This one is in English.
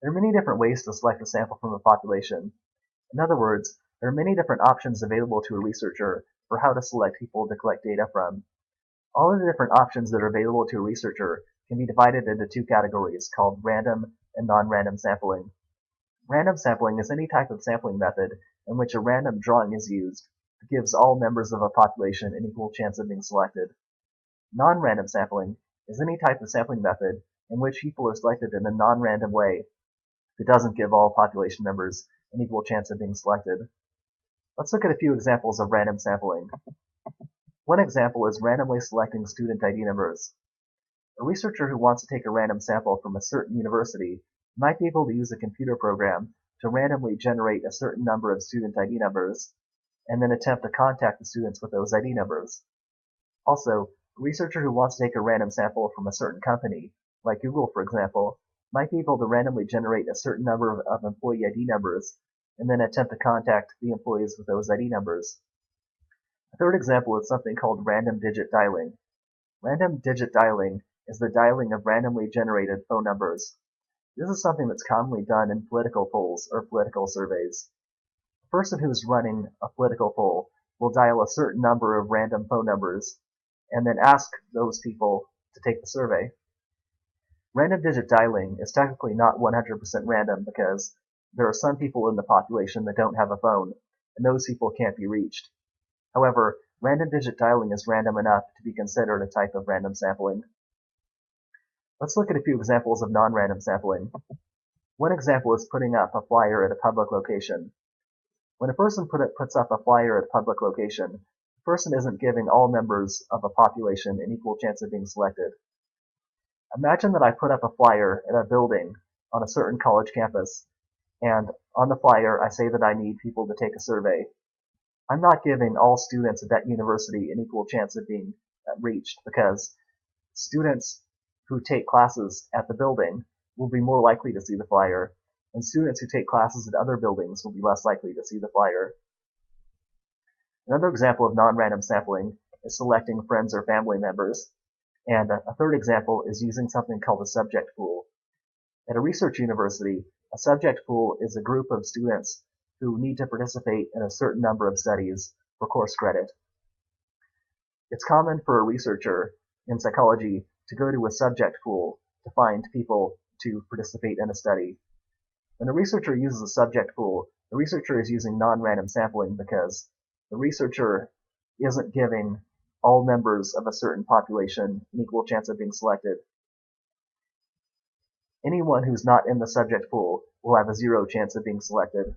There are many different ways to select a sample from a population. In other words, there are many different options available to a researcher for how to select people to collect data from. All of the different options that are available to a researcher can be divided into two categories called random and non-random sampling. Random sampling is any type of sampling method in which a random drawing is used that gives all members of a population an equal chance of being selected. Non-random sampling is any type of sampling method in which people are selected in a non-random way that doesn't give all population members an equal chance of being selected. Let's look at a few examples of random sampling. One example is randomly selecting student ID numbers. A researcher who wants to take a random sample from a certain university might be able to use a computer program to randomly generate a certain number of student ID numbers, and then attempt to contact the students with those ID numbers. Also, a researcher who wants to take a random sample from a certain company, like Google for example, might be able to randomly generate a certain number of employee ID numbers, and then attempt to contact the employees with those ID numbers. A third example is something called random digit dialing. Random digit dialing is the dialing of randomly generated phone numbers. This is something that's commonly done in political polls or political surveys. The person who's running a political poll will dial a certain number of random phone numbers and then ask those people to take the survey. Random digit dialing is technically not 100% random because there are some people in the population that don't have a phone, and those people can't be reached. However, random digit dialing is random enough to be considered a type of random sampling. Let's look at a few examples of non-random sampling. One example is putting up a flyer at a public location. When a person puts up a flyer at a public location, the person isn't giving all members of a population an equal chance of being selected. Imagine that I put up a flyer at a building on a certain college campus, and on the flyer I say that I need people to take a survey. I'm not giving all students at that university an equal chance of being reached because students who take classes at the building will be more likely to see the flyer, and students who take classes at other buildings will be less likely to see the flyer. Another example of non-random sampling is selecting friends or family members, and a third example is using something called a subject pool. At a research university, a subject pool is a group of students who need to participate in a certain number of studies for course credit. It's common for a researcher in psychology to go to a subject pool to find people to participate in a study. When a researcher uses a subject pool, the researcher is using non-random sampling because the researcher isn't giving all members of a certain population an equal chance of being selected. Anyone who's not in the subject pool will have a 0 chance of being selected.